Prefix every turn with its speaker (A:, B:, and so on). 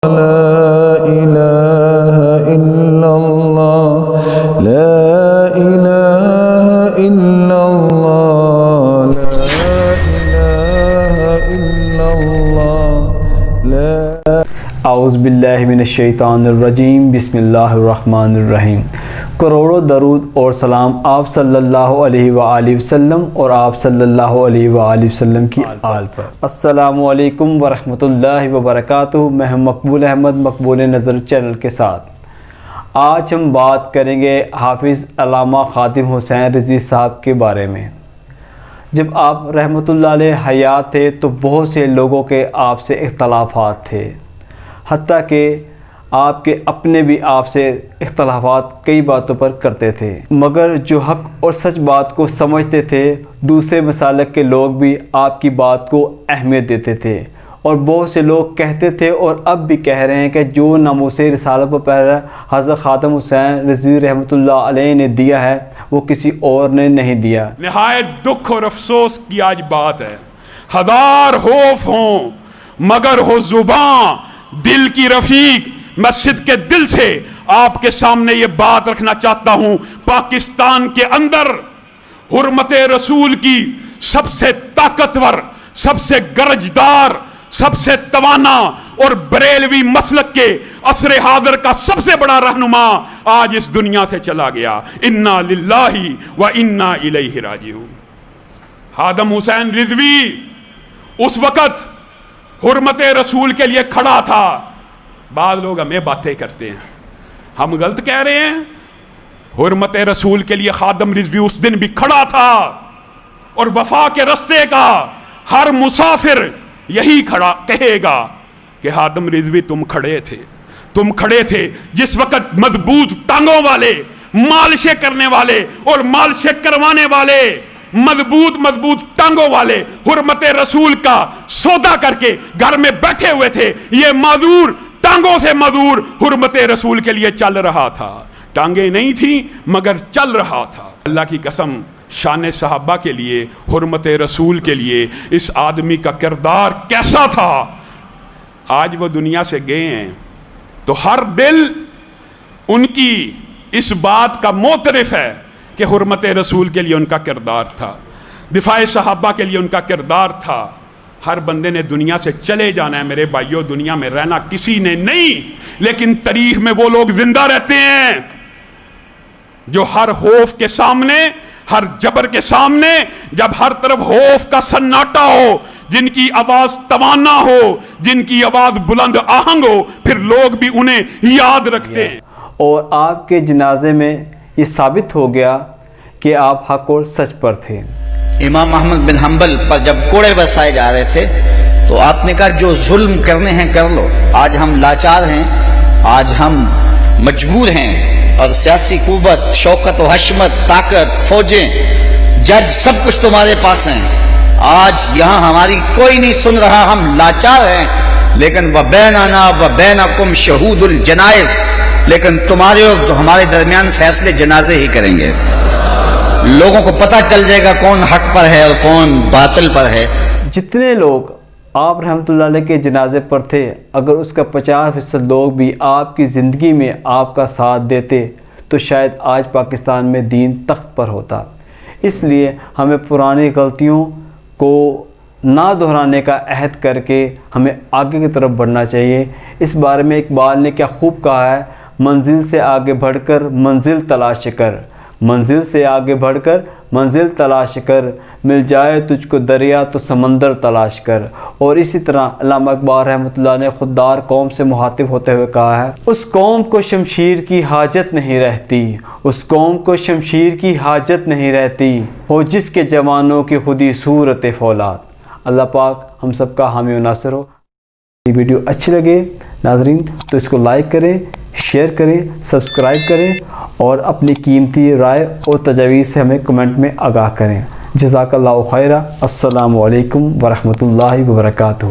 A: لا إله إلا الله لا إله إلا الله لا إله إلا الله لا
B: اعوذ باللہ من الشیطان الرجیم بسم اللہ الرحمن الرحیم۔ کروڑوں درود اور سلام آپ صلی اللہ علیہ وآلہ وسلم اور آپ صلی اللہ علیہ وآلہ وسلم کی آل پر۔ السلام علیکم ورحمۃ اللہ وبرکاتہ۔ میں ہوں مقبول احمد مقبول نظر چینل کے ساتھ۔ آج ہم بات کریں گے حافظ علامہ خادم حسین رضوی صاحب کے بارے میں۔ جب آپ رحمۃ اللہ علیہ حیات تھے تو بہت سے لوگوں کے آپ سے اختلافات تھے، حتیٰ کہ آپ کے اپنے بھی آپ سے اختلافات کئی باتوں پر کرتے تھے، مگر جو حق اور سچ بات کو سمجھتے تھے دوسرے مسالک کے لوگ بھی آپ کی بات کو اہمیت دیتے تھے، اور بہت سے لوگ کہتے تھے اور اب بھی کہہ رہے ہیں کہ جو ناموس رسالت پر پہلا حضرت خادم حسین رضوی رحمۃ اللہ علیہ نے دیا ہے وہ کسی اور نے نہیں دیا۔
C: نہایت دکھ اور افسوس کی آج بات ہے، ہزار خوف ہوں مگر ہو زباں دل کی رفیق۔ مسجد کے دل سے آپ کے سامنے یہ بات رکھنا چاہتا ہوں، پاکستان کے اندر حرمت رسول کی سب سے طاقتور، سب سے گرجدار، سب سے توانا اور بریلوی مسلک کے عصر حاضر کا سب سے بڑا رہنما آج اس دنیا سے چلا گیا۔ انا للہ و انا الیہ راجعون۔ خادم حسین رضوی اس وقت حرمت رسول کے لیے کھڑا تھا۔ بعض لوگ ہمیں باتیں کرتے ہیں، ہم غلط کہہ رہے ہیں؟ حرمت رسول کے لیے خادم رضوی اس دن بھی کھڑا تھا، اور وفا کے رستے کا ہر مسافر یہی کھڑا کہے گا کہ خادم رضوی تم کھڑے تھے جس وقت مضبوط ٹانگوں والے، مالشیں کرنے والے اور مالشیں کروانے والے، مضبوط ٹانگوں والے حرمت رسول کا سودا کر کے گھر میں بیٹھے ہوئے تھے۔ یہ معذور ٹانگوں سے معذور حرمت رسول کے لیے چل رہا تھا، ٹانگیں نہیں تھیں مگر چل رہا تھا۔ اللہ کی قسم، شان صحابہ کے لیے، حرمت رسول کے لیے اس آدمی کا کردار کیسا تھا۔ آج وہ دنیا سے گئے ہیں تو ہر دل ان کی اس بات کا معترف ہے کہ حرمت رسول کے لیے ان کا کردار تھا، دفاع صحابہ کے لیے ان کا کردار تھا۔ ہر بندے نے دنیا سے چلے جانا ہے میرے بھائیوں، دنیا میں رہنا کسی نے نہیں، لیکن تاریخ میں وہ لوگ زندہ رہتے ہیں جو ہر خوف کے سامنے، ہر جبر کے سامنے، جب ہر طرف خوف کا سناٹا ہو، جن کی آواز توانا ہو، جن کی آواز بلند آہنگ ہو، پھر لوگ بھی انہیں یاد رکھتے ہیں۔
B: اور آپ کے جنازے میں یہ ثابت ہو گیا کہ آپ حق اور سچ پر تھے۔
D: امام احمد بن حنبل پر جب کوڑے برسائے جا رہے تھے تو آپ نے کہا جو ظلم کرنے ہیں کر لو، آج ہم لاچار ہیں، آج ہم مجبور ہیں، اور سیاسی قوت، شوکت و حشمت، طاقت، فوجیں، جج، سب کچھ تمہارے پاس ہیں، آج یہاں ہماری کوئی نہیں سن رہا، ہم لاچار ہیں، لیکن وَبَيْنَنَا وَبَيْنَكُمْ شُهُودُ الْجَنَائِزِ، لیکن تمہارے اور ہمارے درمیان فیصلے جنازے ہی کریں گے۔ لوگوں کو پتہ چل جائے گا کون حق پر ہے اور کون باطل پر ہے۔
B: جتنے لوگ آپ رحمۃ اللہ علیہ کے جنازے پر تھے، اگر اس کا 50% لوگ بھی آپ کی زندگی میں آپ کا ساتھ دیتے تو شاید آج پاکستان میں دین تخت پر ہوتا۔ اس لیے ہمیں پرانی غلطیوں کو نہ دہرانے کا عہد کر کے ہمیں آگے کی طرف بڑھنا چاہیے۔ اس بارے میں اقبال نے کیا خوب کہا ہے، منزل سے آگے بڑھ کر منزل تلاش کر، منزل سے آگے بڑھ کر منزل تلاش کر، مل جائے تجھ کو دریا تو سمندر تلاش کر۔ اور اسی طرح علامہ اقبال رحمۃ اللہ نے خوددار قوم سے مخاطب ہوتے ہوئے کہا ہے، اس قوم کو شمشیر کی حاجت نہیں رہتی، اس قوم کو شمشیر کی حاجت نہیں رہتی، ہو جس کے جوانوں کی خودی صورت فولاد۔ اللہ پاک ہم سب کا حامی و ناصر ہو۔ یہ ویڈیو اچھی لگے ناظرین تو اس کو لائک کریں، شیئر کریں، سبسکرائب کریں، اور اپنی قیمتی رائے اور تجاویز سے ہمیں کمنٹ میں آگاہ کریں۔ جزاک اللہ خیرہ۔ السلام علیکم ورحمۃ اللہ وبرکاتہ۔